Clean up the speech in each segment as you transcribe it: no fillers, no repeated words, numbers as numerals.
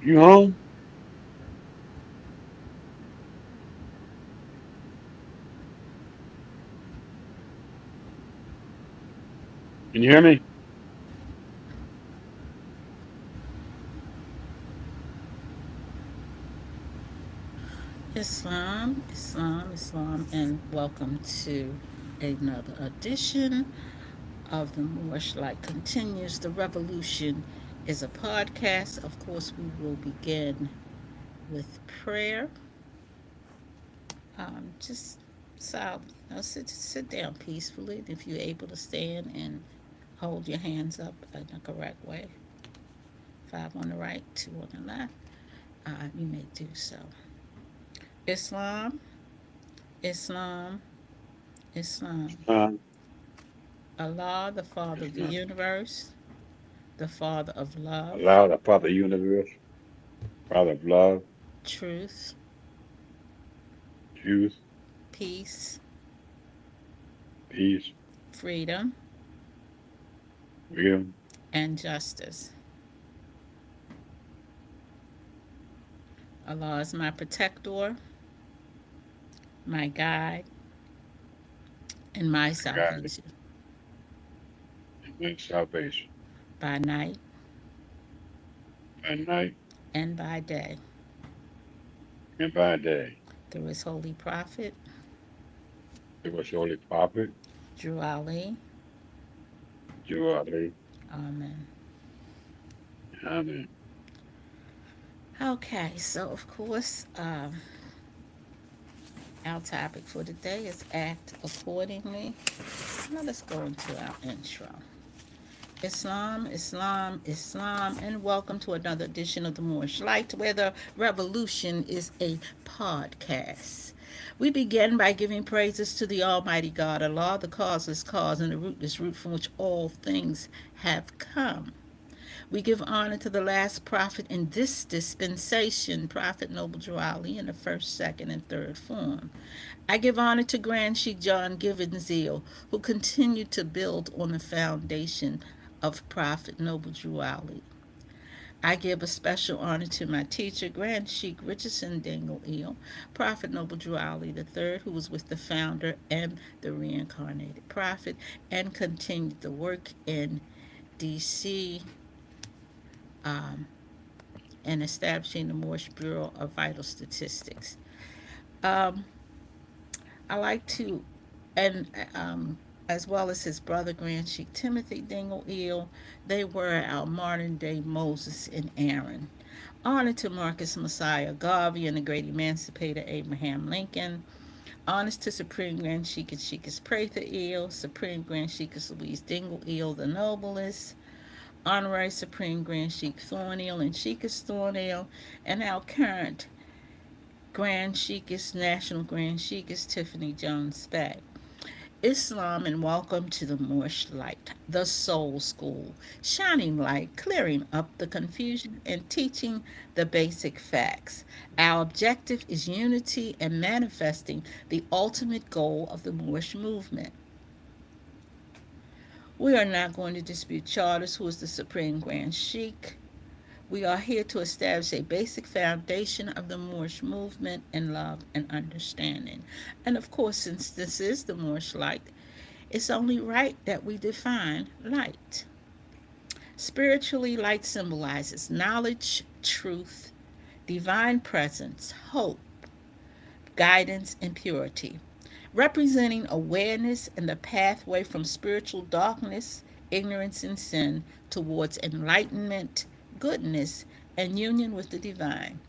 You home? Can you hear me? Islam, Islam, Islam, and welcome to another edition of the Moorish Light Continues. The Revolution is a podcast. Of course, we will begin with prayer. Just sit down peacefully. If you're able to stand and hold your hands up in the correct way, five on the right, two on the left, you may do so. Islam, Islam, Islam. Uh, Allah, the Father it's of the not. universe, the Father of love, Allow the Father universe, Father of love, truth, truth, peace, peace, freedom, freedom. and justice. Allah is my protector, my guide, and my God salvation and my salvation. by night By night and by day. and by day. Through his holy prophet, It was holy prophet, Drew Ali. Jehovah. Amen. Amen. Okay, so of course, our topic for today is act accordingly. Now let's go into our intro. Islam, Islam, Islam, and welcome to another edition of the Moorish Light, where the revolution is a podcast. We begin by giving praises to the Almighty God, Allah, the causeless cause, and the rootless root from which all things have come. We give honor to the last prophet in this dispensation, Prophet Noble Drew Ali, in the first, second, and third form. I give honor to Grand Sheikh John Given Zeal, who continued to build on the foundation of Prophet Noble Drew Ali. I give a special honor to my teacher, Grand Sheikh Richardson Dingle Eel, Prophet Noble Drew Ali III, who was with the founder and the reincarnated prophet and continued the work in D.C. Um, and establishing the Moorish Bureau of Vital Statistics. Um, I like to, and as well as his brother Grand Sheik Timothy Dingle Eel, they were our modern day Moses and Aaron. Honor to Marcus Messiah Garvey and the great emancipator Abraham Lincoln. Honors to Supreme Grand Sheik and Sheikess Prather Eel, Supreme Grand Sheikess Louise Dingle Eel, the noblest. Honorary Supreme Grand Sheik Thornhill and Sheikess Thornhill, and our current Grand Sheikess, National Grand Sheikess Tiffany Jones Spag. Islam and welcome to the Moorish Light, the Soul School, shining light, clearing up the confusion, and teaching the basic facts. Our objective is unity and manifesting the ultimate goal of the Moorish movement. We are not going to dispute Charters, who is the Supreme Grand Sheik. We are here to establish a basic foundation of the Moorish movement in love and understanding. And of course, since this is the Moorish light, it's only right that we define light. Spiritually, light symbolizes knowledge, truth, divine presence, hope, guidance, and purity, representing awareness and the pathway from spiritual darkness, ignorance, and sin towards enlightenment, goodness, and union with the divine,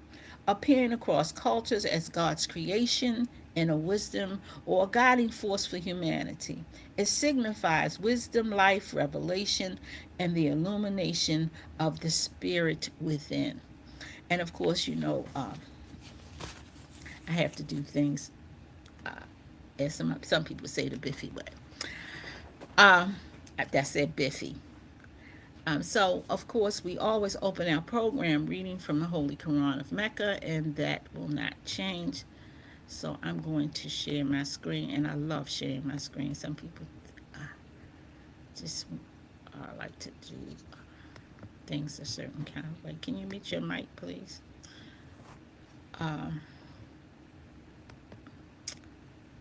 appearing across cultures as God's creation, inner wisdom, or a guiding force for humanity. It signifies wisdom, life, revelation, and the illumination of the spirit within. And of course, I have to do things as some people say the Biffy way. Um, that's it, Biffy. So, of course, we always open our program reading from the Holy Quran of Mecca, and that will not change. So, I'm going to share my screen, and I love sharing my screen. Some people uh, just like to do. things a certain kind of way. Can you mute your mic, please? Um,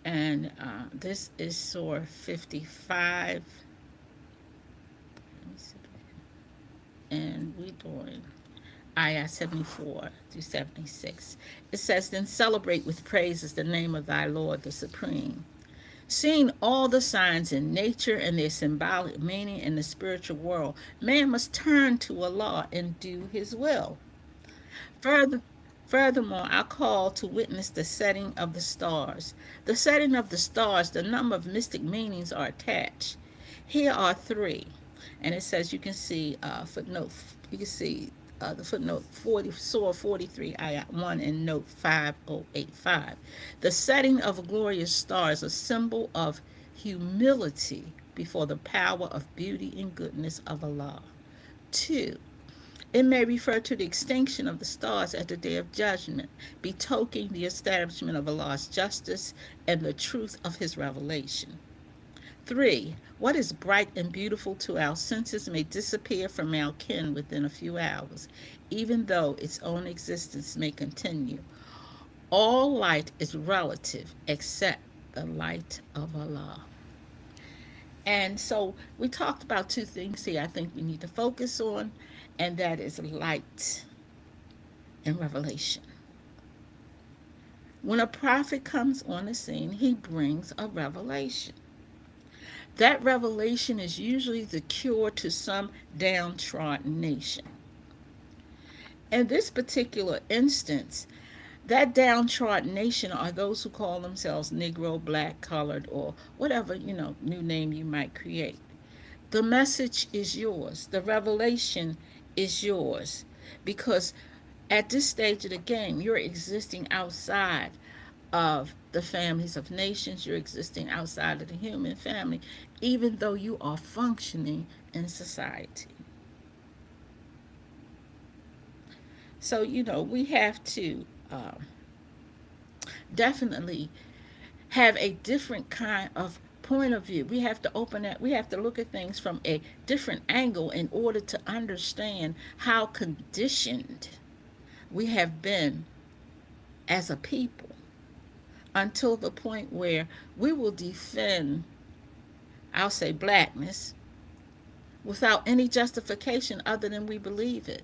and this is Surah 55. Let me see. And we doing Ayah 74 through 76. It says, Then celebrate with praises the name of thy Lord, the Supreme. Seeing all the signs in nature and their symbolic meaning in the spiritual world, man must turn to Allah and do his will. Further, Furthermore, I call to witness the setting of the stars. The setting of the stars, the number of mystic meanings are attached. Here are three, and it says you can see footnote. You can see the footnote 40, Surah 43, ayat 1, and note 5085. The setting of glorious stars, a symbol of humility before the power of beauty and goodness of Allah. 2. It may refer to the extinction of the stars at the day of judgment, betokening the establishment of Allah's justice and the truth of his revelation. 3. What is bright and beautiful to our senses may disappear from our ken within a few hours, even though its own existence may continue. All light is relative except the light of Allah. And so we talked about two things here I think we need to focus on, and that is light and revelation. When a prophet comes on the scene, he brings a revelation. That revelation is usually the cure to some downtrodden nation. In this particular instance, that downtrodden nation are those who call themselves Negro, black, colored, or whatever, new name you might create. The message is yours. The revelation is yours. Because at this stage of the game, you're existing outside of the families of nations, you're existing outside of the human family, even though you are functioning in society. So, we have to definitely have a different kind of point of view. We have to open that, we have to look at things from a different angle in order to understand how conditioned we have been as a people until the point where we will defend, I'll say, blackness without any justification other than we believe it.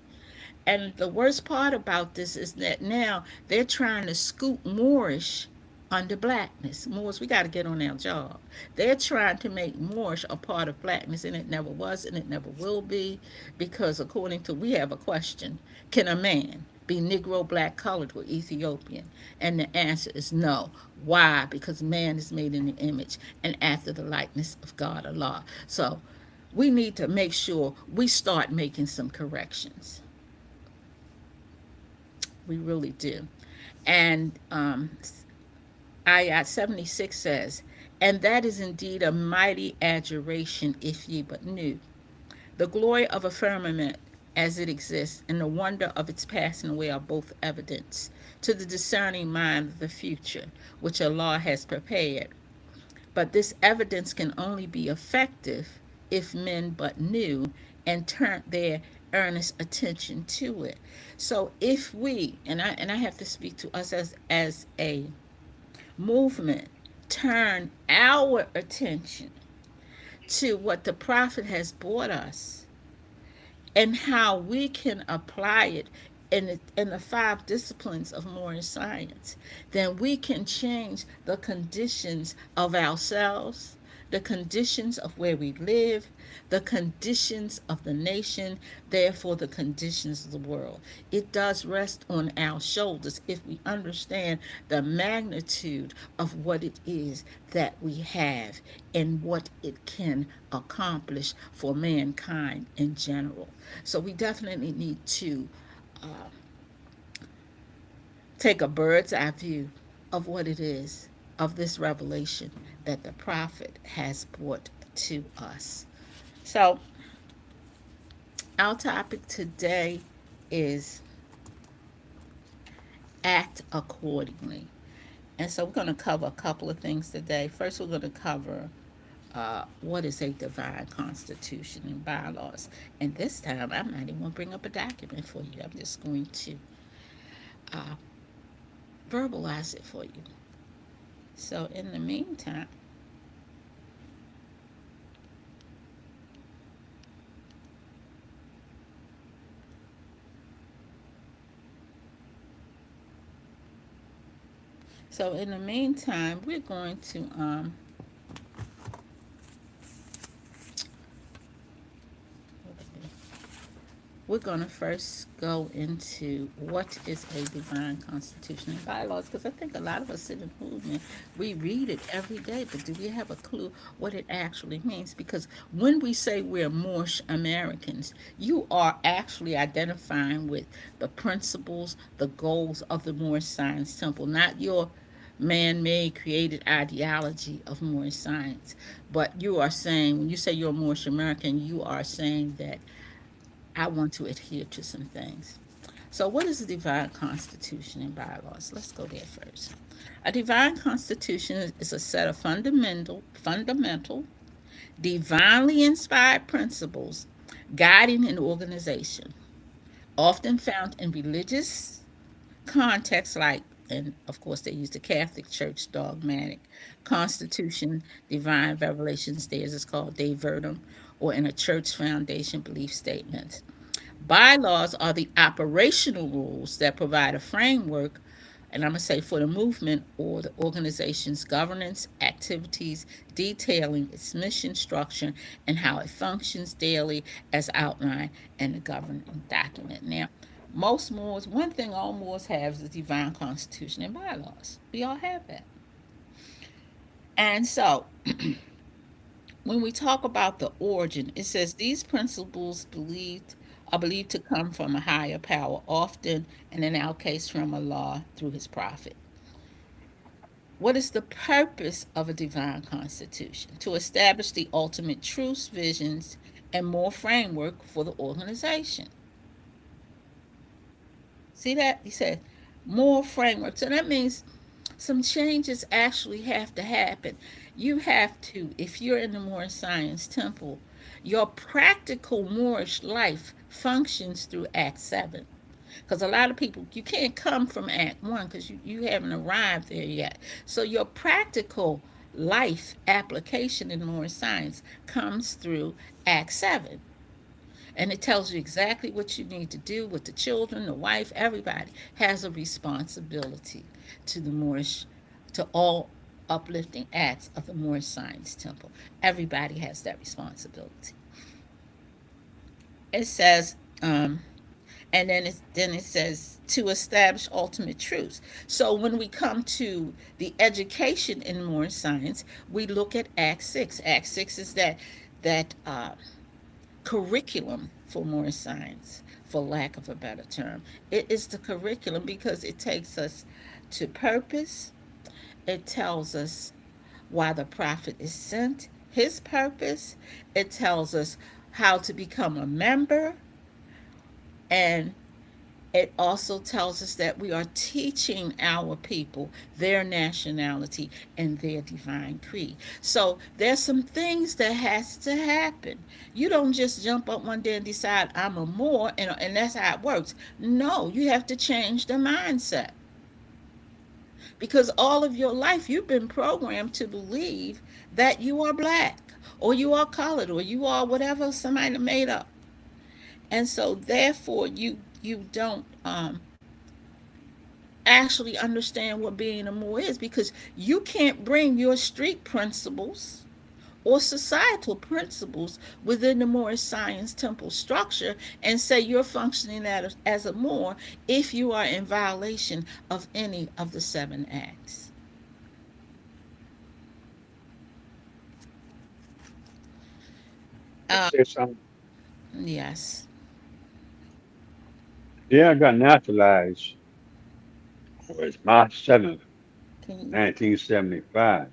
And the worst part about this is that now they're trying to scoop Moorish under blackness. Moors, we got to get on our job. They're trying to make Moorish a part of blackness, and it never was, and it never will be, because according to, we have a question: can a man be Negro, black, colored, or Ethiopian? And the answer is no. Why? Because man is made in the image and after the likeness of God, Allah. So we need to make sure we start making some corrections. We really do. And Ayat 76 says, And that is indeed a mighty adjuration if ye but knew. The glory of a firmament as it exists and the wonder of its passing away are both evidence to the discerning mind of the future, which Allah has prepared. But this evidence can only be effective if men but knew and turned their earnest attention to it. So if we, and I have to speak to us as a movement, turn our attention to what the prophet has brought us and how we can apply it in the five disciplines of modern science, then we can change the conditions of ourselves, the conditions of where we live, the conditions of the nation, therefore the conditions of the world. It does rest on our shoulders if we understand the magnitude of what it is that we have and what it can accomplish for mankind in general. So we definitely need to uh, take a bird's eye view of what it is, of this revelation that the prophet has brought to us. So, our topic today is act accordingly. And so, we're going to cover a couple of things today. First, we're going to cover what is a divine constitution and bylaws. And this time, I'm not even going to bring up a document for you. I'm just going to uh, verbalize it for you. So, in the meantime, we're going to we're going to first go into what is a divine constitution and bylaws, because I think a lot of us in the movement, we read it every day, but do we have a clue what it actually means? Because when we say we're Moorish Americans, you are actually identifying with the principles, the goals of the Moorish Science Temple, not your man-made created ideology of Moorish science. But you are saying, when you say you're a Moorish American, you are saying that I want to adhere to some things. So, what is a divine constitution and bylaws? Let's go there first. A divine constitution is a set of fundamental, divinely inspired principles guiding an organization, often found in religious contexts like, and of course they use the Catholic Church dogmatic constitution, divine revelations, theirs is called Dei Verbum, or in a church foundation belief statement. Bylaws are the operational rules that provide a framework, and I'm going to say for the movement or the organization's governance activities, detailing its mission, structure, and how it functions daily as outlined in the governing document. Now, most Moors, one thing all Moors have is the divine constitution and bylaws. We all have that. And so, when we talk about the origin, it says these principles are believed to come from a higher power, often and in our case from Allah through his prophet. What is the purpose of a divine constitution? To establish the ultimate truths, visions, and more framework for the organization. See that? He said more framework. So that means some changes actually have to happen. You have to, if you're in the Moorish Science Temple, your practical Moorish life functions through Act 7. Because a lot of people, you can't come from Act 1 because you haven't arrived there yet. So your practical life application in Moorish science comes through Act 7. And it tells you exactly what you need to do with the children, the wife, everybody has a responsibility to the Moorish, to all uplifting acts of the Moorish Science Temple. Everybody has that responsibility. It says, and then it says to establish ultimate truths. So when we come to the education in Moorish science, we look at Act 6. Act 6 is that curriculum for more science, for lack of a better term. It is the curriculum because it takes us to purpose. It tells us why the prophet is sent, his purpose. It tells us how to become a member, and it also tells us that we are teaching our people their nationality and their divine creed. So there's some things that has to happen. You don't just jump up one day and decide I'm a Moor and that's how it works. No, you have to change the mindset because all of your life you've been programmed to believe that you are black or you are colored or you are whatever somebody made up. And so therefore you don't actually understand what being a Moor is because you can't bring your street principles or societal principles within the Moorish Science Temple structure and say you're functioning as a Moor if you are in violation of any of the 7 acts. I Uh, say something. yes. Yeah, I got naturalized. It was March Can you? 7th, 1975.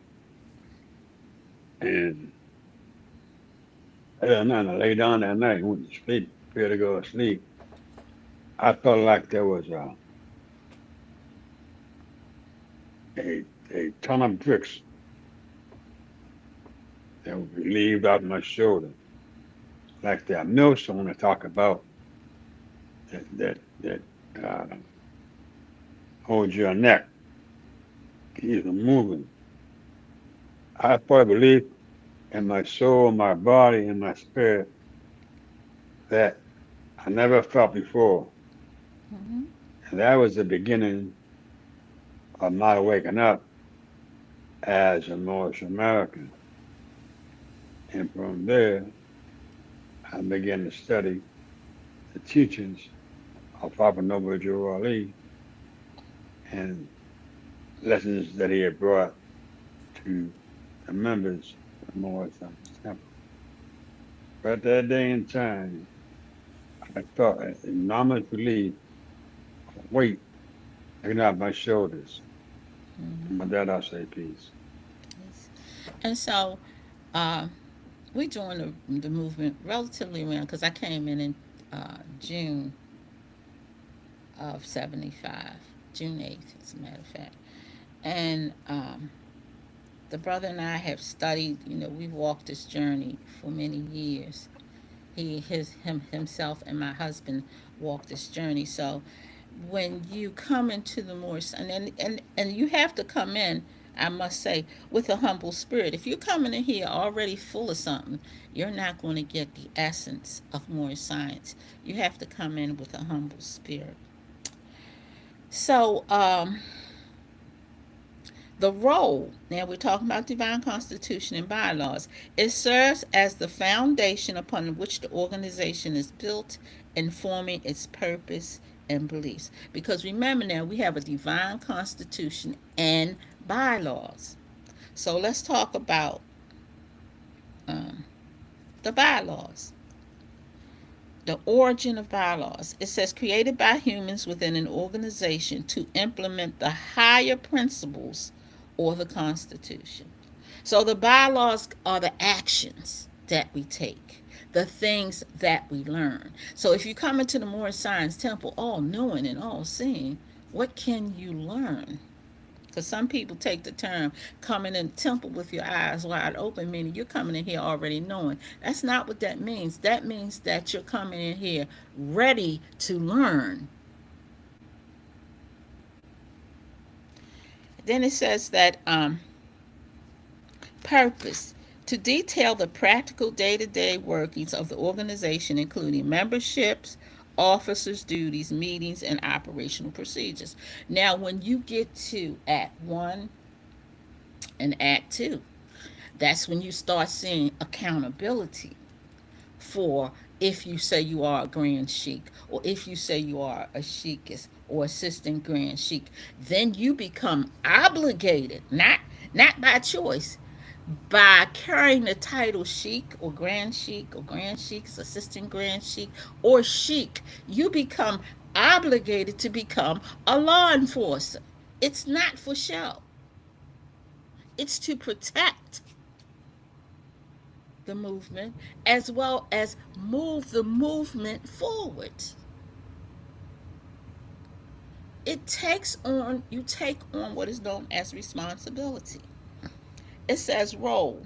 And I had nothing to lay down that night, went to sleep, prepared to go to sleep. I felt like there was a ton of bricks that was relieved off my shoulder, like that millstone I talk about that uh, holds your neck, keeps it moving. I probably believe in my soul, my body, and my spirit that I never felt before. Mm-hmm. And that was the beginning of my waking up as a Moorish American. And from there, I began to study the teachings of Papa Noble Joe Ali and lessons that he had brought to the members of the Moorish Science Temple. But that day and time, I felt an enormous relief, a weight taken off my shoulders. And Mm-hmm. with that, I'll say peace. Yes. And so, uh, we joined the movement relatively around because I came in June of '75, June 8th, as a matter of fact. And the brother and I have studied. We've walked this journey for many years. Himself, and my husband walked this journey. So when you come into the more, and you have to come in, I must say, with a humble spirit. If you're coming in here already full of something, you're not going to get the essence of more science. You have to come in with a humble spirit. So, the role, now we're talking about divine constitution and bylaws, it serves as the foundation upon which the organization is built, informing its purpose and beliefs. Because remember, now we have a divine constitution and bylaws. So let's talk about um, the bylaws. The origin of bylaws. It says created by humans within an organization to implement the higher principles or the Constitution. So the bylaws are the actions that we take, the things that we learn. So if you come into the Moorish Science Temple all knowing and all seeing, what can you learn? Because some people take the term coming in the temple with your eyes wide open, meaning you're coming in here already knowing. That's not what that means. That means that you're coming in here ready to learn. Then it says that purpose to detail the practical day to day workings of the organization, including memberships, officers' duties, meetings, and operational procedures. Now, when you get to Act 1 and Act 2, that's when you start seeing accountability for if you say you are a grand sheik or if you say you are a sheikist or assistant grand sheik, then you become obligated, not by choice, by carrying the title sheik or grand sheik's assistant grand sheik or sheik. You become obligated to become a law enforcer. It's not for show, it's to protect the movement as well as move the movement forward. You take on what is known as responsibility. It says role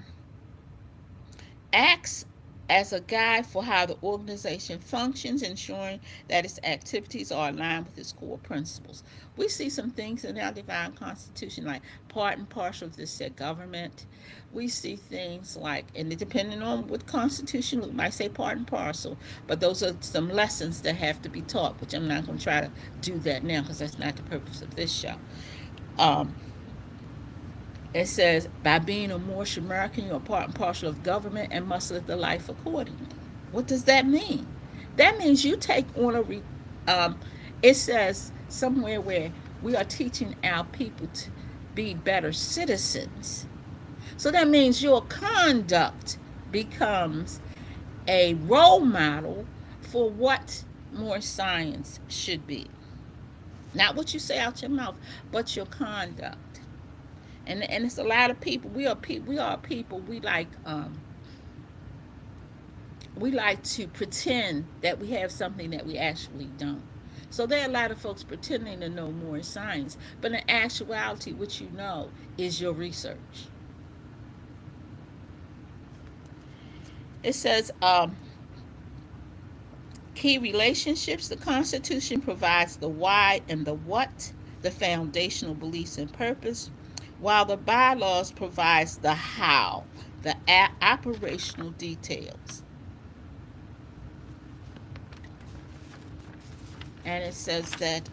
acts as a guide for how the organization functions, ensuring that its activities are aligned with its core principles. We see some things in our divine constitution like part and parcel of this said government. We see things like, and depending on what constitution, we might say part and parcel, but those are some lessons that have to be taught, which I'm not going to try to do that now because that's not the purpose of this show. Um, it says, by being a Moorish American, you're a part and parcel of government and must live the life accordingly. What does that mean? That means you take on it says somewhere where we are teaching our people to be better citizens. So that means your conduct becomes a role model for what more science should be. Not what you say out your mouth, but your conduct. And it's a lot of people. We are people. We like to pretend that we have something that we actually don't. So there are a lot of folks pretending to know more science, but in actuality, what you know is your research. It says key relationships. The Constitution provides the why and the what, the foundational beliefs and purpose, while the bylaws provides the how, the operational details. And it says that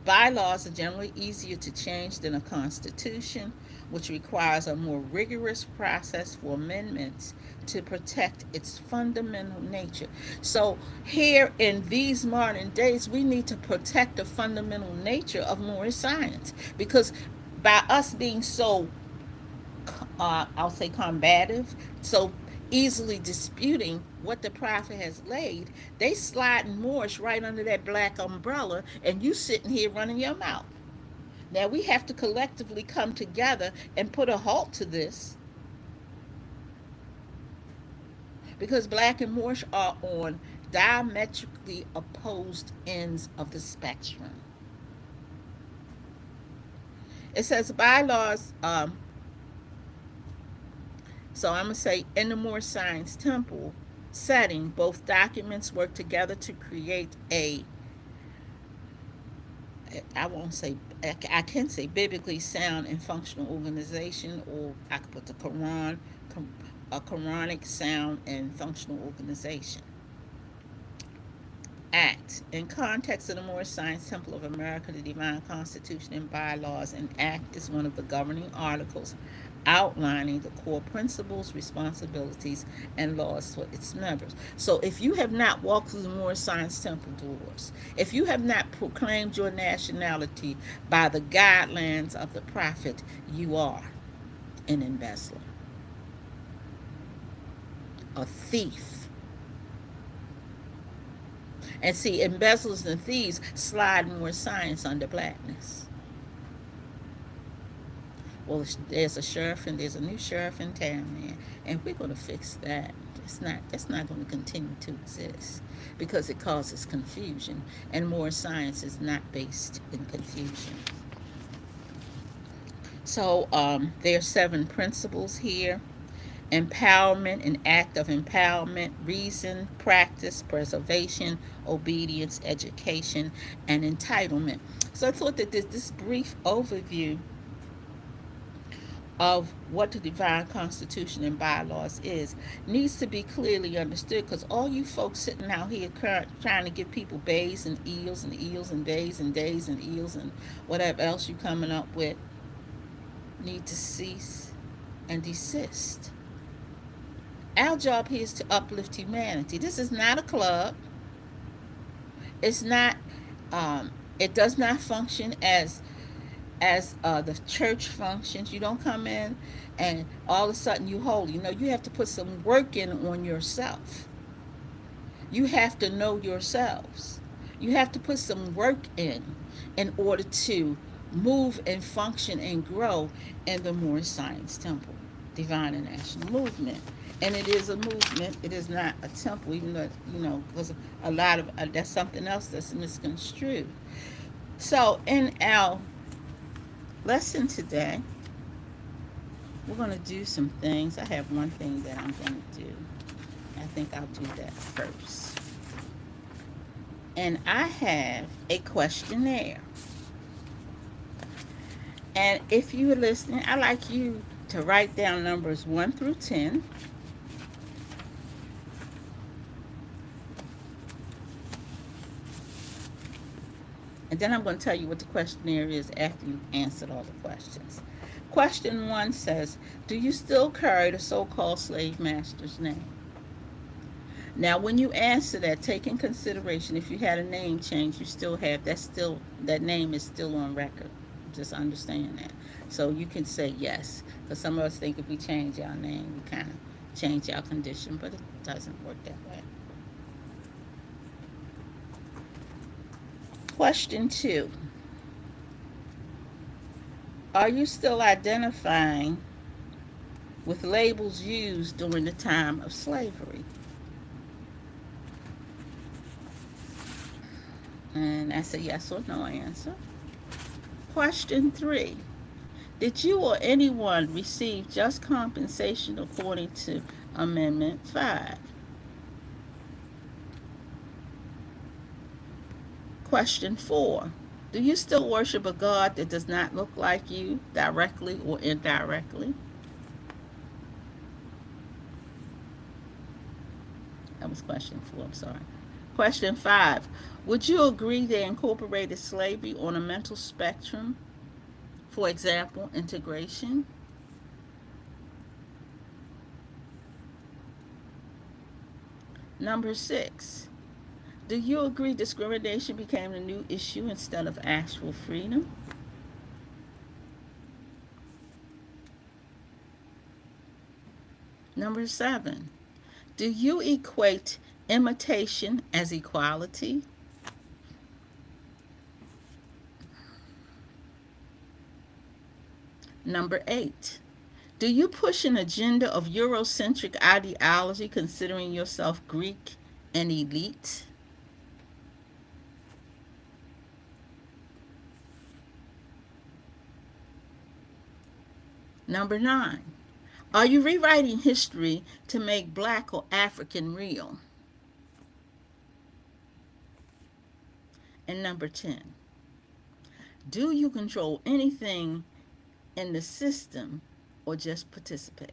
bylaws are generally easier to change than a constitution, which requires a more rigorous process for amendments to protect its fundamental nature. So, here in these modern days, we need to protect the fundamental nature of Moorish science because by us being so I'll say combative, so easily disputing what the prophet has laid, they sliding Moorish right under that black umbrella, and you sitting here running your mouth. Now we have to collectively come together and put a halt to this because black and Moorish are on diametrically opposed ends of the spectrum. It says bylaws. So I'm going to say in the Moorish Science Temple setting, both documents work together to create I won't say, I can say biblically sound and functional organization, or I could put the Quran, a Quranic sound and functional organization. Act. In context of the Moorish Science Temple of America, the Divine Constitution and Bylaws, an act is one of the governing articles outlining the core principles, responsibilities, and laws for its members. So if you have not walked through the Moorish Science Temple doors, if you have not proclaimed your nationality by the guidelines of the prophet, you are an embezzler, a thief. And see, embezzlers and thieves slide more science under blackness. Well, there's a sheriff and there's a new sheriff in town, man, and we're going to fix that. That's not going to continue to exist because it causes confusion, and more science is not based in confusion. So there are 7 principles here: empowerment, an act of empowerment, reason, practice, preservation, obedience, education, and entitlement. So I thought that this brief overview of what the divine constitution and bylaws is needs to be clearly understood, because all you folks sitting out here trying to give people bays and eels and days and days and eels and whatever else you coming up with need to cease and desist. Our job here is to uplift humanity. This is not a club. It's not. It does not function as the church functions. You don't come in and all of a sudden you holy. You know, you have to put some work in on yourself. You have to know yourselves. You have to put some work in order to move and function and grow in the Moorish Science Temple, Divine and National Movement. And it is a movement. It is not a temple, even though, because a lot of that's something else that's misconstrued. So in our lesson today, we're going to do some things. I have one thing that I'm going to do. I think I'll do that first. And I have a questionnaire. And if you're listening, I'd like you to write down numbers 1 through 10. And then I'm going to tell you what the questionnaire is after you've answered all the questions. Question 1 says, do you still carry the so-called slave master's name? Now, when you answer that, take in consideration if you had a name change, you still have that name is still on record. Just understand that. So you can say yes, because some of us think if we change our name, we kind of change our condition, but it doesn't work that way. Question 2. Are you still identifying with labels used during the time of slavery? And that's a yes or no answer. Question 3. Did you or anyone receive just compensation according to Amendment 5. Question 4. Do you still worship a God that does not look like you, directly or indirectly? That was question 4, I'm sorry. Question 5. Would you agree they incorporated slavery on a mental spectrum? For example, integration? Number 6. Do you agree discrimination became a new issue instead of actual freedom? Number 7. Do you equate imitation as equality? Number 8. Do you push an agenda of Eurocentric ideology considering yourself Greek and elite? Number 9. Are you rewriting history to make Black or African real? And number 10. Do you control anything in the system or just participate?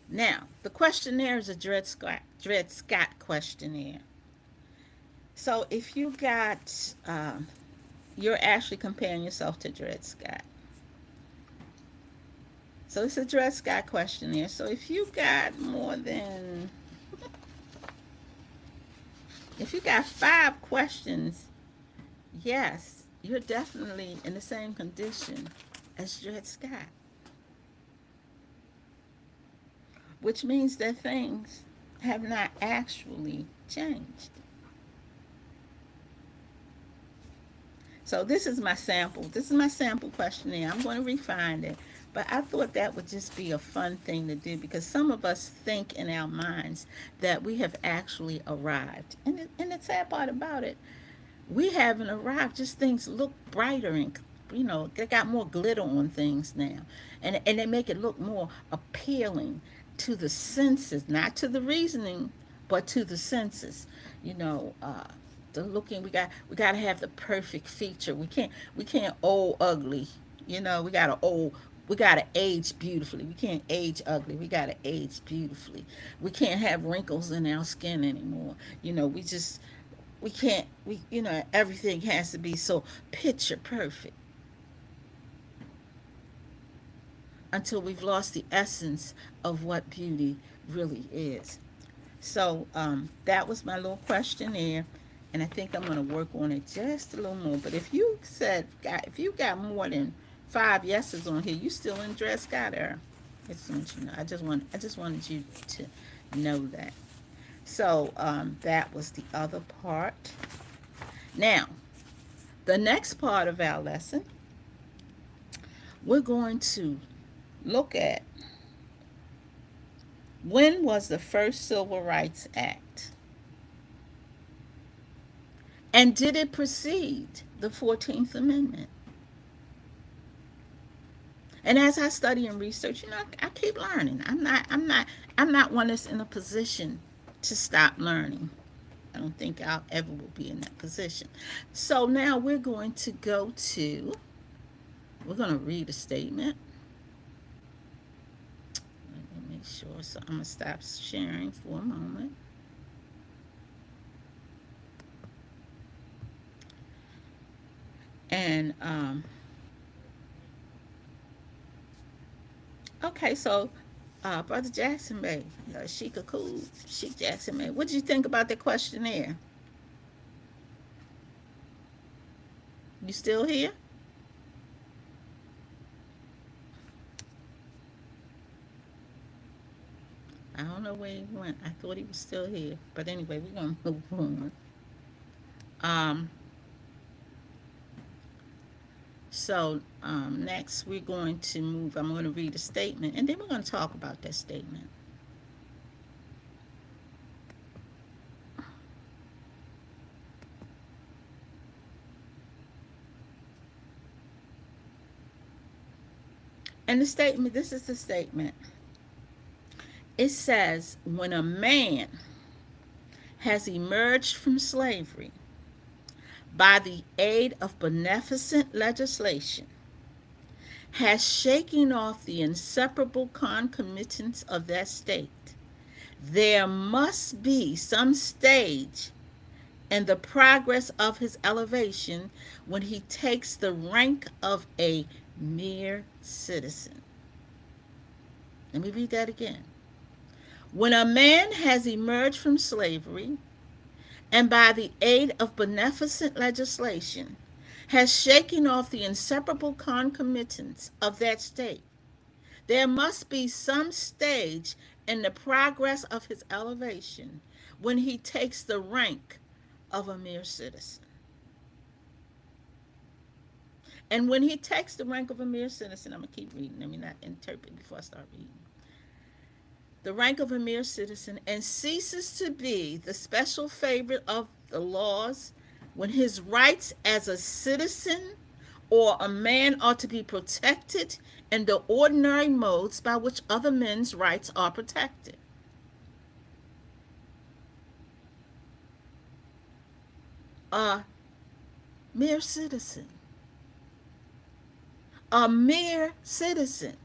Now, the questionnaire is a Dred Scott questionnaire. So if you got, you're actually comparing yourself to Dred Scott. So it's a Dred Scott questionnaire. So if you got more than, if you got 5 questions, yes, you're definitely in the same condition as Dred Scott, which means that things have not actually changed. So this is my sample. This is my sample questionnaire. I'm going to refine it. But I thought that would just be a fun thing to do because some of us think in our minds that we have actually arrived. And the sad part about it, we haven't arrived. Just things look brighter and, they got more glitter on things now. And they make it look more appealing to the senses, not to the reasoning, but to the senses. You know, the looking, we got to have the perfect feature. We can't old ugly. We gotta age beautifully. We can't age ugly. We gotta age beautifully. We can't have wrinkles in our skin anymore. We can't. Everything has to be so picture perfect until we've lost the essence of what beauty really is. So that was my little questionnaire, and I think I'm going to work on it just a little more. But if you got more than 5 yeses on here, you still in Dred Scott era. I just want you to know. I just wanted you to know that. So that was the other part. Now, the next part of our lesson, we're going to look at when was the first Civil Rights Act? And did it precede the 14th Amendment? And as I study and research, I keep learning. I'm not one that's in a position to stop learning. I don't think I'll ever will be in that position. So now we're going to read a statement. Let me make sure. So I'm going to stop sharing for a moment. And okay, so Brother Jackson Bay, Sheikah Cool, Sheik Jackson Bay, what did you think about the questionnaire? You still here? I don't know where he went. I thought he was still here. But anyway, we're going to move on. Um, next we're going to move. I'm going to read a statement, and then we're going to talk about that statement. And the statement, this is the statement. It says, when a man has emerged from slavery by the aid of beneficent legislation, has shaken off the inseparable concomitants of that state, there must be some stage in the progress of his elevation when he takes the rank of a mere citizen. Let me read that again. When a man has emerged from slavery and by the aid of beneficent legislation has shaken off the inseparable concomitants of that state, there must be some stage in the progress of his elevation when he takes the rank of a mere citizen. And when he takes the rank of a mere citizen, I'm going to keep reading. Let me not interpret before I start reading. The rank of a mere citizen and ceases to be the special favorite of the laws when his rights as a citizen or a man are to be protected in the ordinary modes by which other men's rights are protected. A mere citizen. A mere citizen.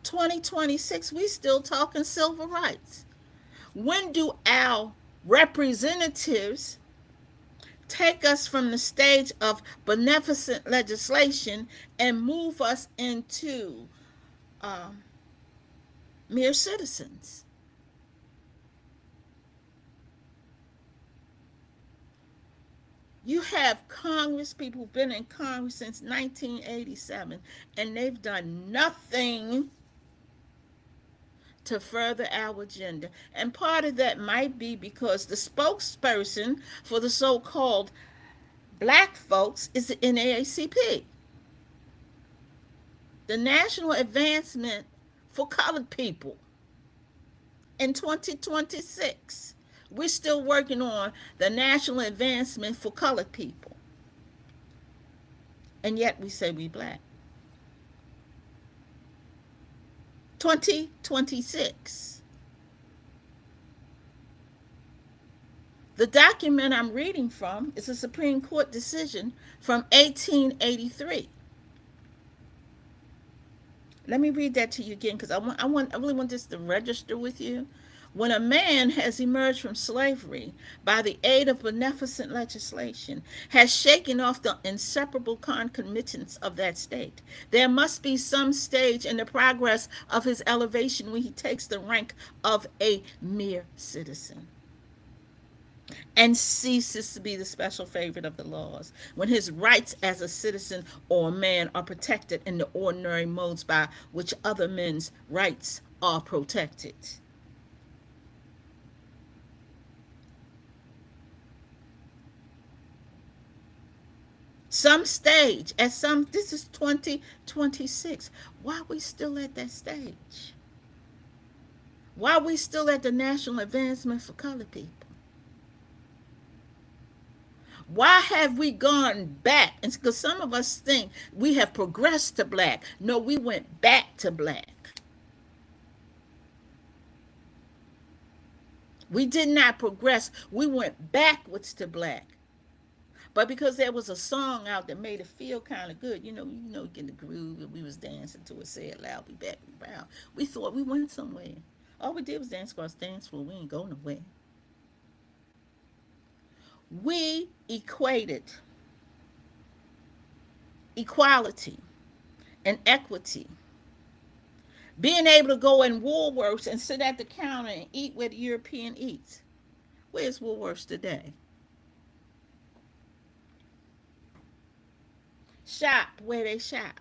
2026, we still talking civil rights. When do our representatives take us from the stage of beneficent legislation and move us into um, mere citizens? You have Congress, people who've been in Congress since 1987, and they've done nothing to further our agenda. And part of that might be because the spokesperson for the so called black folks is the NAACP, the National Advancement for Colored People. In 2026, we're still working on the National Advancement for Colored People. And yet we say we black. 2026. The document I'm reading from is a Supreme Court decision from 1883. Let me read that to you again because I really want this to register with you. When a man has emerged from slavery by the aid of beneficent legislation, has shaken off the inseparable concomitants of that state, there must be some stage in the progress of his elevation when he takes the rank of a mere citizen and ceases to be the special favorite of the laws, when his rights as a citizen or a man are protected in the ordinary modes by which other men's rights are protected. Some stage, this is 2026. Why are we still at that stage? Why are we still at the National Advancement for Colored People? Why have we gone back? And because some of us think we have progressed to black. No, we went back to black. We did not progress. We went backwards to black. But because there was a song out that made it feel kind of good, get the groove, and we was dancing to it, say it loud, be back, be proud. We thought we went somewhere. All we did was dance across the dance floor. We ain't go nowhere. We equated equality and equity. Being able to go in Woolworths and sit at the counter and eat where the European eats. Where's Woolworths today? Shop where they shop.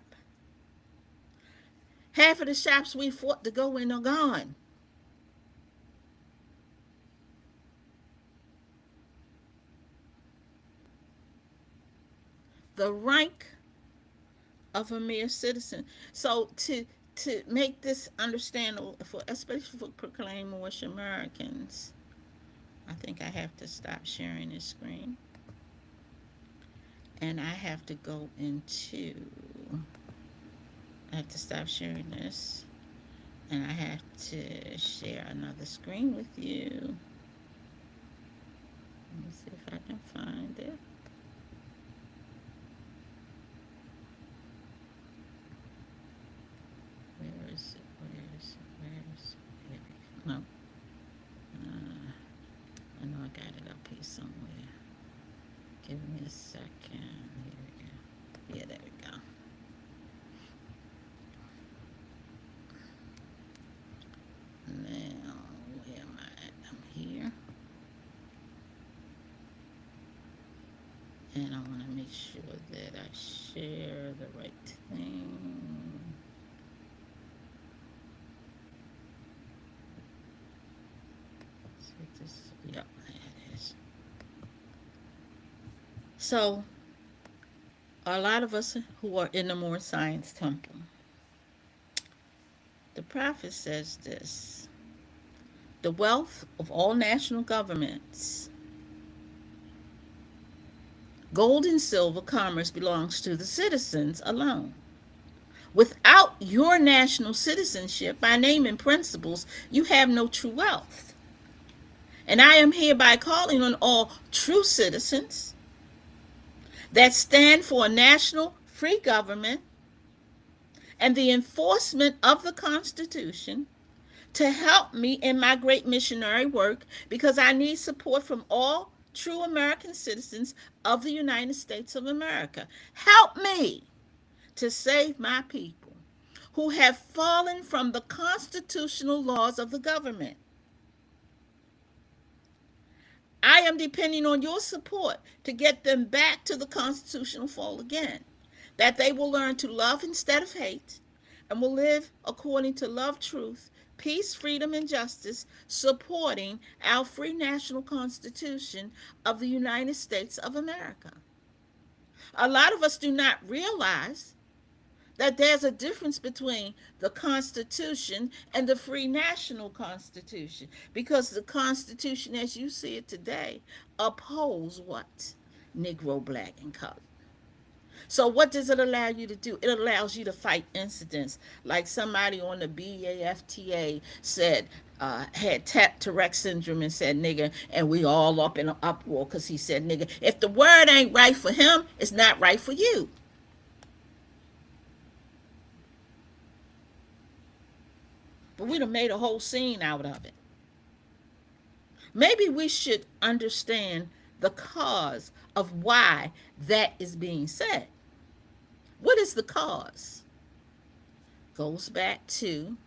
Half of the shops we fought to go in are gone. The rank of a mere citizen. So to make this understandable, especially for Proclaim Moorish Americans, I think I have to stop sharing this screen. And I have to go into, I have to stop sharing this. And I have to share another screen with you. Let me see if I can find it. Where is it? Where is it? Where is it? No. I know I got it up here somewhere. Give me a second. Here we go. Yeah, there we go. Now, where am I at? I'm here. And I want to make sure that I share the right thing. See this? Yep, there it is. So, a lot of us who are in the More Science Temple, the prophet says this: the wealth of all national governments, gold and silver commerce belongs to the citizens alone. Without your national citizenship, by name and principles, you have no true wealth. And I am hereby calling on all true citizens that stand for a national free government and the enforcement of the Constitution to help me in my great missionary work, because I need support from all true American citizens of the United States of America. Help me to save my people who have fallen from the constitutional laws of the government. I am depending on your support to get them back to the constitutional fold again, that they will learn to love instead of hate and will live according to love, truth, peace, freedom, and justice, supporting our free national constitution of the United States of America. A lot of us do not realize that there's a difference between the Constitution and the free national Constitution, because the Constitution, as you see it today, upholds what? Negro, black, and colored. So what does it allow you to do? It allows you to fight incidents like somebody on the BAFTA said, had Tourette syndrome and said nigger, and we all up in an uproar because he said nigger. If the word ain't right for him, it's not right for you. But we done made a whole scene out of it. Maybe we should understand the cause of why that is being said. What is the cause? Goes back to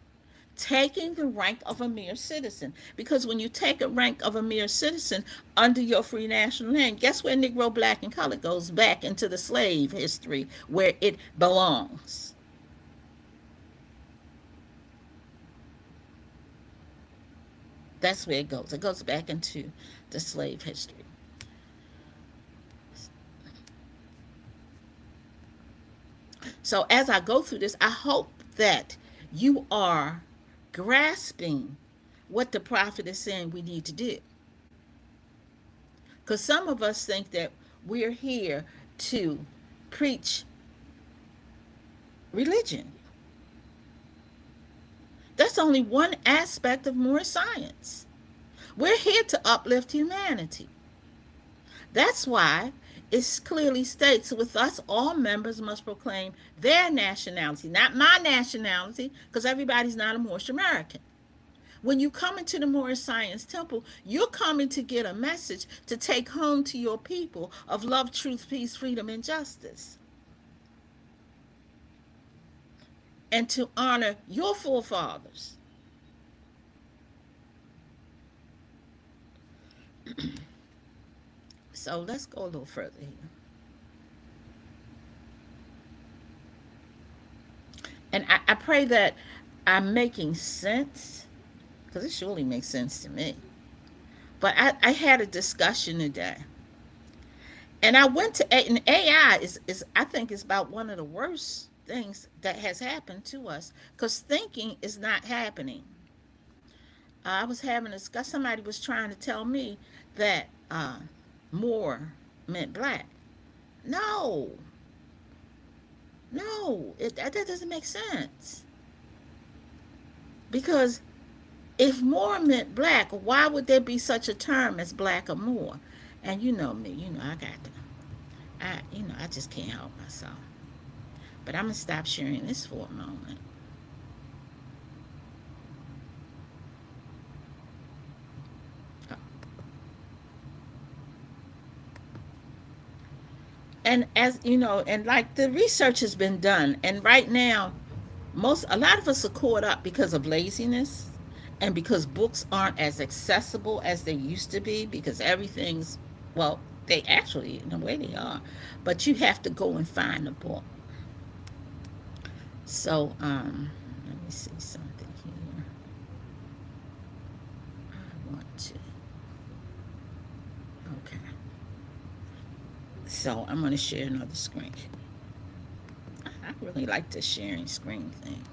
taking the rank of a mere citizen. Because when you take a rank of a mere citizen under your free national name, guess where Negro, black, and colored goes? Back into the slave history where it belongs. That's where it goes. It goes back into the slave history. So as I go through this, I hope that you are grasping what the prophet is saying we need to do. Because some of us think that we're here to preach religion. That's only one aspect of more science. We're here to uplift humanity. That's why it clearly states with us, all members must proclaim their nationality, not my nationality, because everybody's not a Moorish American. When you come into the Moorish Science Temple, you're coming to get a message to take home to your people of love, truth, peace, freedom, and justice. And to honor your forefathers. So let's go a little further here. And I pray that I'm making sense, because it surely makes sense to me. But I had a discussion today. And I went to and AI is I think is about one of the worst things that has happened to us, because thinking is not happening. I was having a discussion. Somebody was trying to tell me that more meant black. No, no. No, that doesn't make sense. Because if Moor meant black, why would there be such a term as black or Moor? And you know me, I got to, I just can't help myself. But I'm gonna stop sharing this for a moment. And as you know, and like the research has been done, and right now, a lot of us are caught up because of laziness, and because books aren't as accessible as they used to be. Because everything's, well, they actually in a way they are, but you have to go and find a book. So let me see something here. I want to. Okay. So I'm going to share another screen. I really like the sharing screen thing.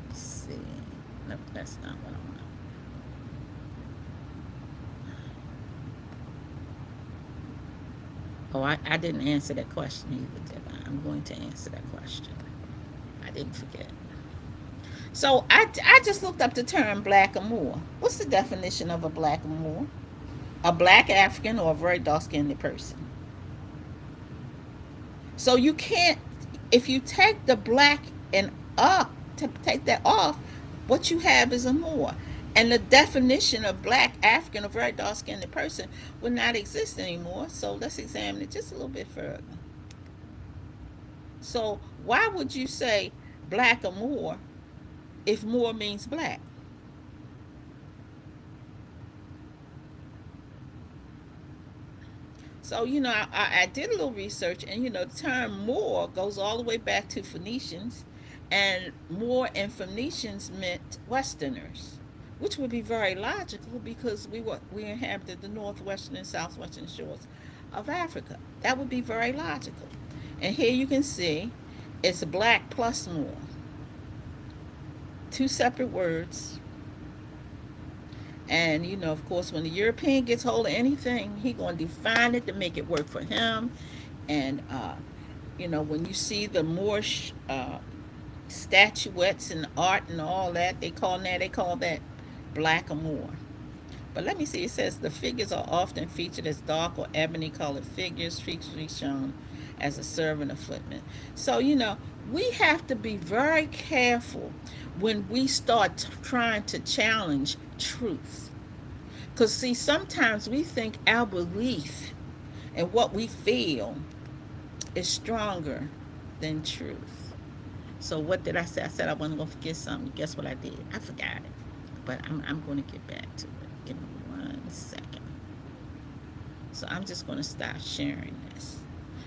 Let's see. No, that's not what I want. Oh, I didn't answer that question either, did I? I'm going to answer that question. I didn't forget. So I just looked up the term black or Moor. What's the definition of a black or Moor? A black African or a very dark skinned person. So you can't, if you take the black and up, to take that off, what you have is a Moor. And the definition of black, African, or very dark skinned person would not exist anymore. So let's examine it just a little bit further. So why would you say black or Moor if Moor means black? So, I did a little research, and, the term Moor goes all the way back to Phoenicians, and Moor and Phoenicians meant Westerners, which would be very logical because we inhabited the northwestern and southwestern shores of Africa. That would be very logical. And here you can see it's black plus Moor, two separate words. And of course, when the European gets hold of anything, he gonna define it to make it work for him. And when you see the Moorish statuettes and art and all that, they call that black or Moor. But let me see. It says the figures are often featured as dark or ebony colored figures, frequently shown as a servant or footman. So we have to be very careful when we start trying to challenge truth. Because, see, sometimes we think our belief and what we feel is stronger than truth. So, what did I say? I said I wasn't going to forget something. Guess what I did? I forgot it. But I'm going to get back to it. Give me 1 second. So, I'm just going to stop sharing this.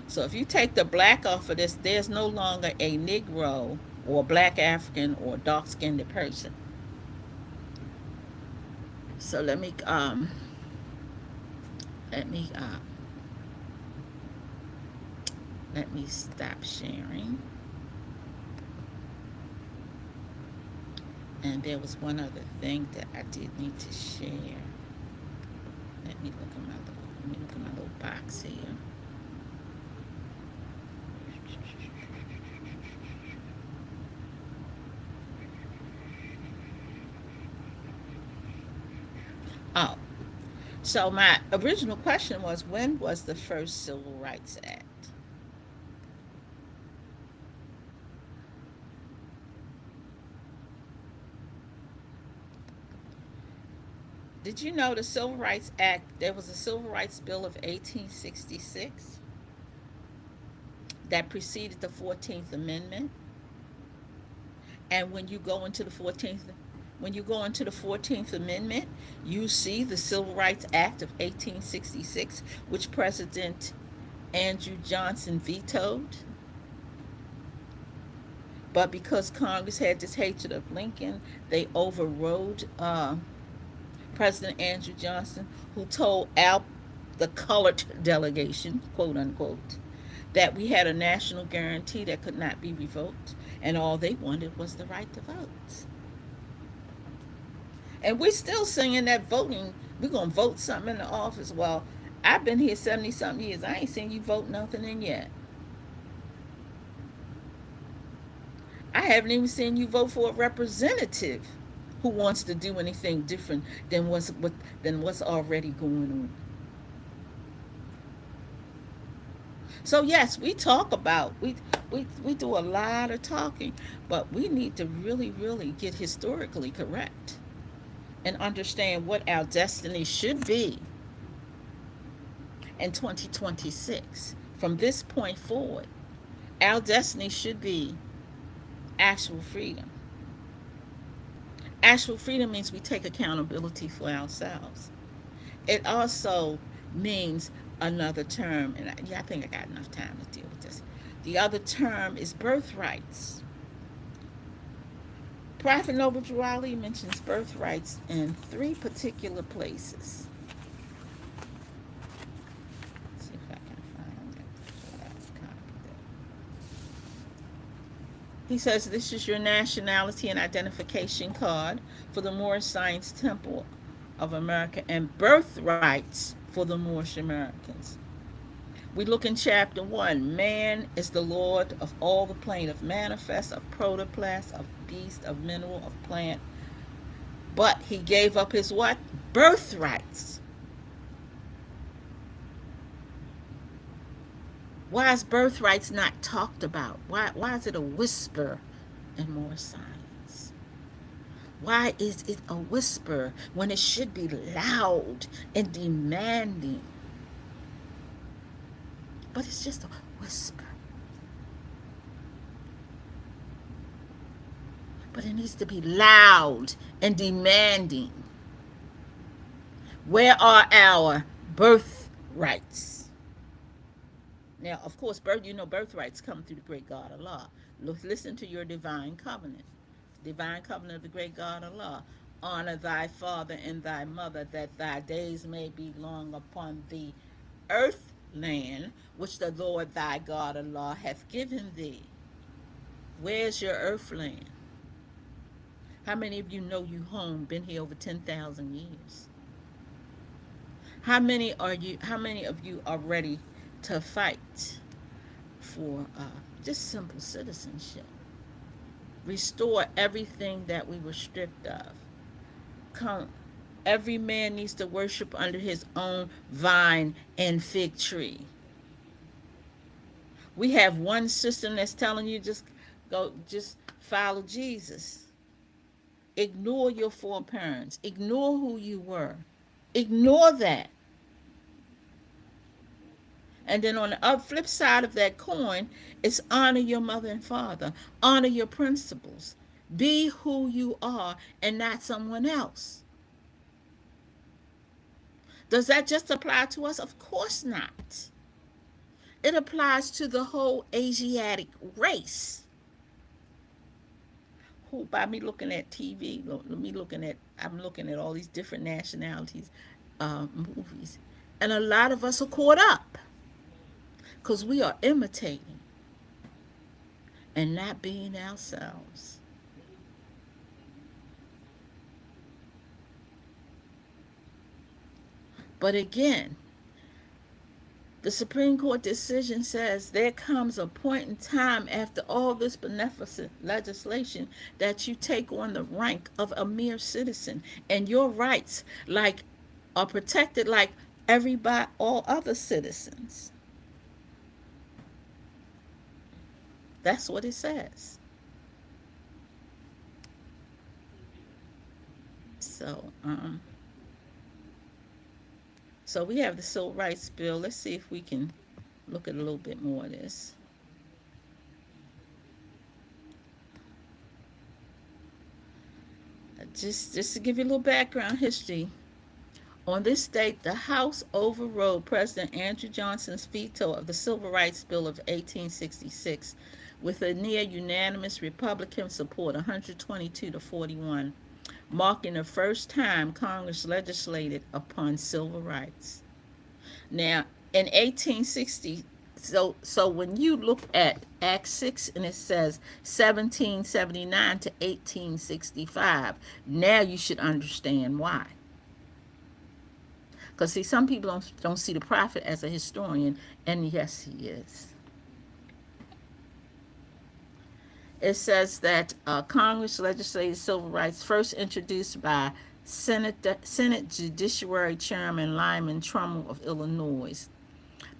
So, if you take the black off of this, there's no longer a Negro or black African or dark skinned person. So let me uh, let me stop sharing. And there was one other thing that I did need to share. Let me look at my little box here. Oh, so my original question was, when was the first Civil Rights Act? Did you know the Civil Rights Act, there was a Civil Rights Bill of 1866 that preceded the 14th Amendment? And when you go into the 14th Amendment, you see the Civil Rights Act of 1866, which President Andrew Johnson vetoed. But because Congress had this hatred of Lincoln, they overrode President Andrew Johnson, who told the colored delegation, quote unquote, that we had a national guarantee that could not be revoked, and all they wanted was the right to vote. And we're still singing that voting, we're going to vote something in the office. Well, I've been here 70 something years. I ain't seen you vote nothing in yet. I haven't even seen you vote for a representative who wants to do anything different than what's already going on. So yes, we talk about we do a lot of talking, but we need to really get historically correct and understand what our destiny should be in 2026. From this point forward, our destiny should be actual freedom. Actual freedom means we take accountability for ourselves. It also means another term, and yeah, I think I got enough time to deal with this. The other term is birthrights. Prophet Noble Drew Ali mentions birthrights in three particular places. Let's see if I can find it. Last copy there. He says this is your nationality and identification card for the Moorish Science Temple of America and birthrights for the Moorish Americans. We look in chapter 1. Man is the Lord of all the plane of manifest, of protoplast, of beast, of mineral, of plant. But he gave up his what? Birthrights. Why is birthrights not talked about? Why is it a whisper in more science? Why is it a whisper when it should be loud and demanding? But it's just a whisper. But it needs to be loud and demanding. Where are our birthrights? Now, of course, birthrights come through the great God Allah. Listen to your divine covenant. Divine covenant of the great God Allah. Honor thy father and thy mother, that thy days may be long upon the earth land which the Lord thy God Allah hath given thee. Where's your earth land? How many of you know you home, been here over 10,000 years? How many of you are ready to fight for just simple citizenship? Restore everything that we were stripped of. Come, every man needs to worship under his own vine and fig tree. We have one system that's telling you just follow Jesus. Ignore your foreparents. Ignore who you were. Ignore that. And then on the flip side of that coin, it's honor your mother and father. Honor your principles. Be who you are and not someone else. Does that just apply to us? Of course not. It applies to the whole Asiatic race. Who, by me looking at TV, I'm looking at all these different nationalities movies, and a lot of us are caught up because we are imitating and not being ourselves. But again, the Supreme Court decision says there comes a point in time after all this beneficent legislation that you take on the rank of a mere citizen, and your rights are protected like everybody, all other citizens. That's what it says. So, so we have the Civil Rights Bill. Let's see if we can look at a little bit more of this. Just to give you a little background history. On this date, the House overrode President Andrew Johnson's veto of the Civil Rights Bill of 1866 with a near unanimous Republican support, 122 to 41, marking the first time Congress legislated upon civil rights. Now, in 1860, so when you look at Act 6 and it says 1779 to 1865, now you should understand why. Because see, some people don't see the prophet as a historian, and yes, he is. It says that Congress legislated civil rights first introduced by Senate Judiciary Chairman Lyman Trumbull of Illinois.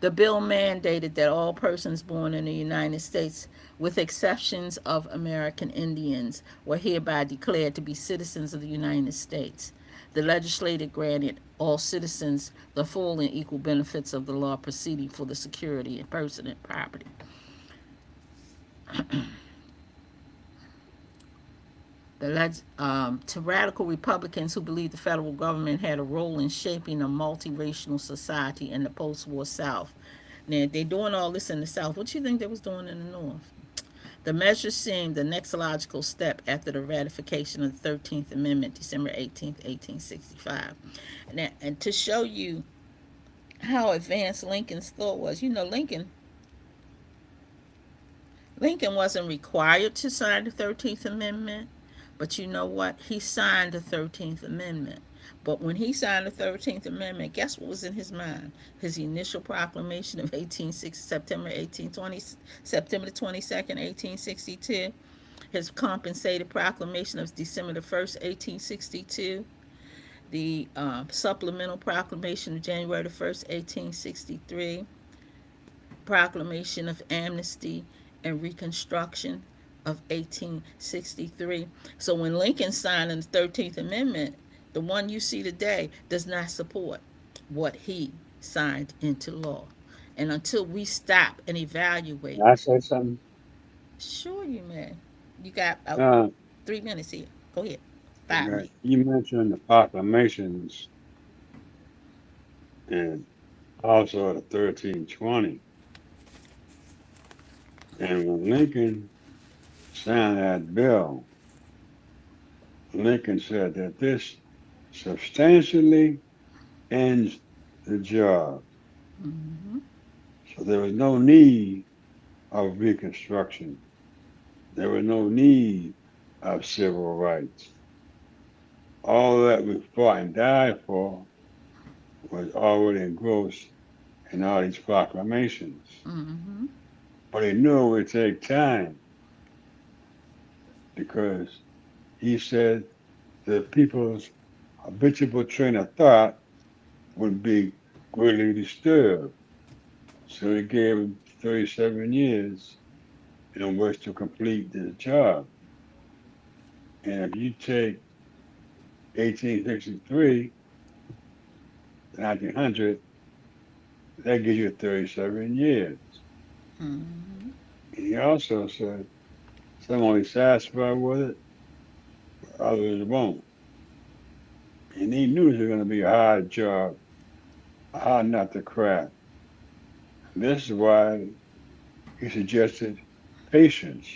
The bill mandated that all persons born in the United States, with exceptions of American Indians, were hereby declared to be citizens of the United States. The legislature granted all citizens the full and equal benefits of the law proceeding for the security of person and property. To radical Republicans who believed the federal government had a role in shaping a multiracial society in the post-war South. Now, they're doing all this in the South. What do you think they was doing in the North? The measure seemed the next logical step after the ratification of the 13th Amendment, December 18th, 1865. And to show you how advanced Lincoln's thought was, Lincoln wasn't required to sign the 13th Amendment, but you know what? He signed the 13th Amendment. But when he signed the 13th Amendment, guess what was in his mind? His initial proclamation of 1860, September 22nd, 1862. His compensated proclamation of December the 1st, 1862. The supplemental proclamation of January the 1st, 1863. Proclamation of Amnesty and Reconstruction of 1863. So when Lincoln signed the 13th Amendment, the one you see today does not support what he signed into law. And until we stop and evaluate, Can I say something? sure you may. You got Uh, 3 minutes here. Go ahead. 5 minutes. okay. You mentioned the proclamations and also the 1320. And when Lincoln signed that bill, Lincoln said that this substantially ends the job. Mm-hmm. So there was no need of Reconstruction. There was no need of civil rights. All that we fought and died for was already engrossed in all these proclamations. Mm-hmm. But he knew it would take time because he said the people's habitual train of thought would be greatly disturbed. So he gave him 37 years in which to complete this job. And if you take 1863 to 1900, that gives you 37 years. Mm-hmm. And he also said some will be satisfied with it, others won't. And he knew it was going to be a hard job, a hard nut to crack. And this is why he suggested patience.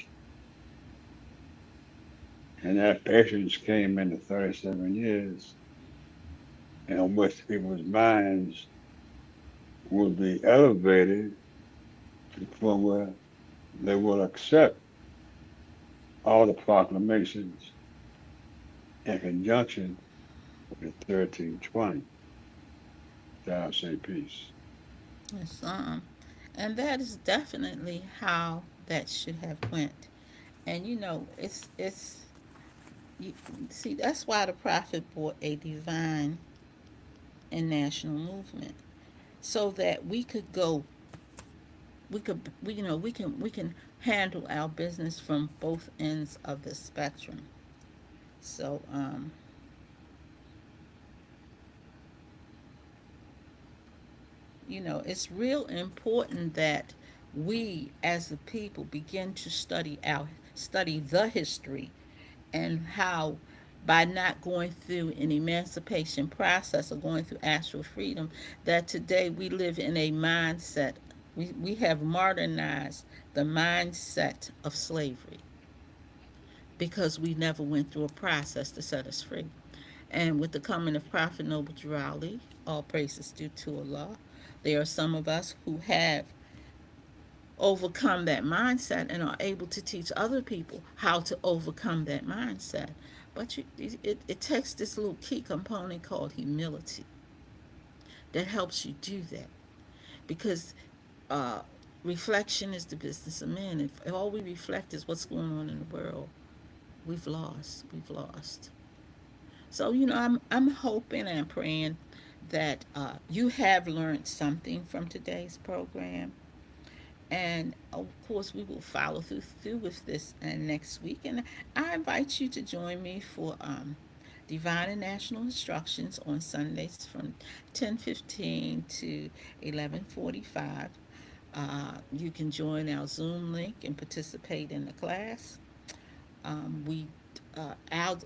And that patience came in the 37 years in which people's minds would be elevated to the point where they will accept all the proclamations in conjunction with the 1320. Thou say peace. Yes, and that is definitely how that should have went. And it's you, see, that's why the prophet brought a divine and national movement, so that we can handle our business from both ends of the spectrum. So it's real important that we as a people begin to study the history, and how, by not going through an emancipation process or going through actual freedom, that today we live in a mindset. We have modernized the mindset of slavery because we never went through a process to set us free. And with the coming of Prophet Noble Jurali, all praises due to Allah, there are some of us who have overcome that mindset and are able to teach other people how to overcome that mindset. But it takes this little key component called humility that helps you do that. Because uh, reflection is the business of men. If all we reflect is what's going on in the world, we've lost. We've lost. So I'm hoping and praying that you have learned something from today's program, and of course we will follow through with this next week. And I invite you to join me for divine and national instructions on Sundays from 10:15 to 11:45. You can join our Zoom link and participate in the class. We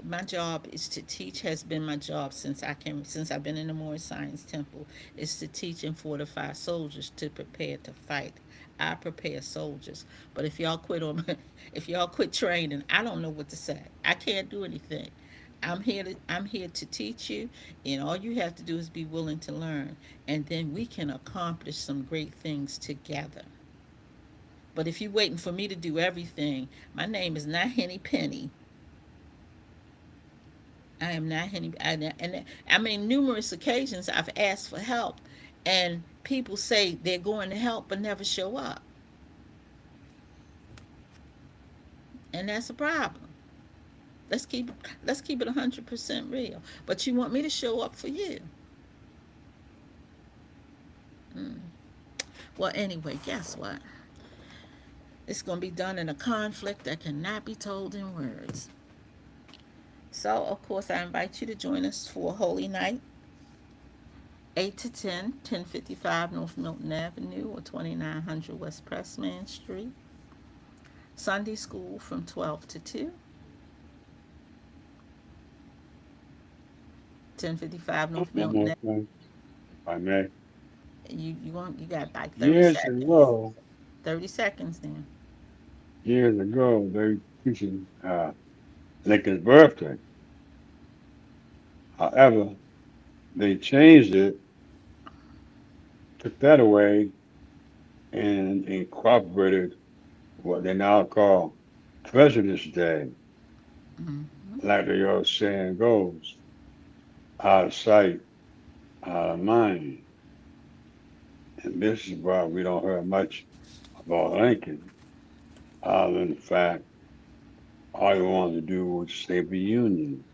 My job is to teach. Has been my job since I've been in the Moorish Science Temple, is to teach and fortify soldiers to prepare to fight. I prepare soldiers, but if y'all quit on if y'all quit training, I don't know what to say. I can't do anything. I'm here to teach you, and all you have to do is be willing to learn, and then we can accomplish some great things together. But if you're waiting for me to do everything, my name is not Henny Penny. I am not Henny. And I mean, numerous occasions I've asked for help, and people say they're going to help but never show up, and that's a problem. Let's keep it 100% real. But you want me to show up for you? Mm. Well, anyway, guess what? It's going to be done in a conflict that cannot be told in words. So, of course, I invite you to join us for Holy Night, 8 to 10, 1055 North Milton Avenue or 2900 West Pressman Street. Sunday school from 12 to 2, 1055 North One Milton more Avenue. thing, if I may. You got like 30 Years seconds. ago, 30 seconds then. years ago, they teaching Lincoln's birthday. However, they changed it, took that away, and incorporated what they now call President's Day. Mm-hmm. Like the old saying goes, out of sight, out of mind. And this is why we don't hear much about Lincoln, other than the fact all he wanted to do was save the Union.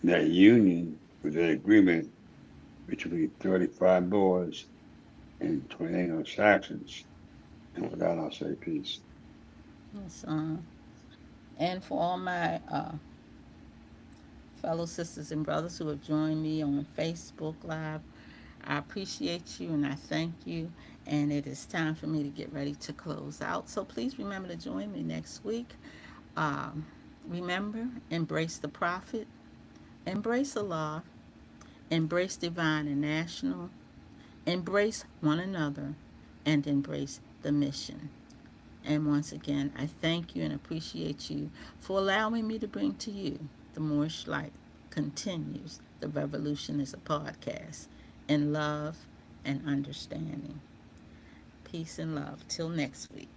And that Union was an agreement between 35 Boers and 28 Anglo-Saxons. And with that, I'll say peace. Yes, and for all my fellow sisters and brothers who have joined me on Facebook Live, I appreciate you and I thank you. And it is time for me to get ready to close out. So please remember to join me next week. Um, Remember, embrace the prophet, embrace Allah, embrace divine and national, embrace one another, and embrace the mission. And once again, I thank you and appreciate you for allowing me to bring to you the Moorish Light continues. The revolution is a podcast in love and understanding. Peace and love. Till next week.